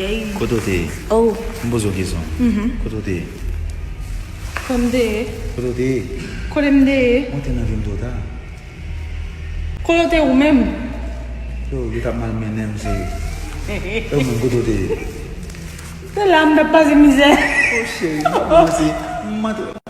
aí. Kododi. Oh. Mbozogizo. Kododi. Koremde. Kododi. Koremde. Ontem na vindoda. Kolote ou même. Yo, kita mal menem si. Eu não kododi. Te l'âme de pas de misère. Oxe, masih madu.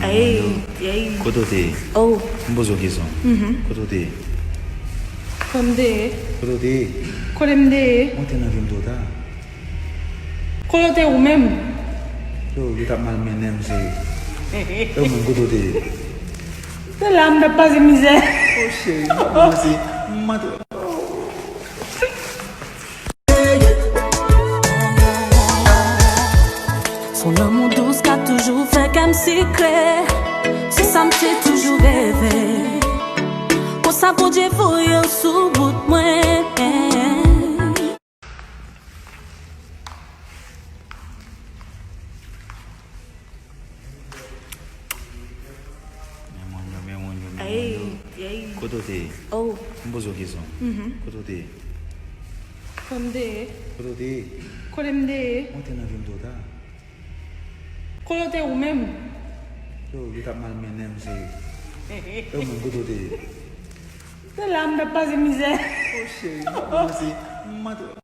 Aí, aí. Kododi. Oh. Mbozogizo. Kododi. Koremde. Kododi. Koremde. Ontem na vindoda. Kolote ou même. Yo, kita mal menem si. Eu não kododi. Te l'âme de pas de misère. Oxe, masih madu. Son amour douce qu'a toujours fait comme secret. Si ça me fait toujours rêver. Pour ça, pour Dieu, faut y aller sous bout de moi. Aí, aí. Kododi. Oh. Mbozogizo. Kododi. Koremde. Kododi. Koremde. Ontem na vindoda. Kolote ou même. Yo, kita mal menem si. Eu não kododi. Te l'âme de pas de misère. Oxe, masih madu.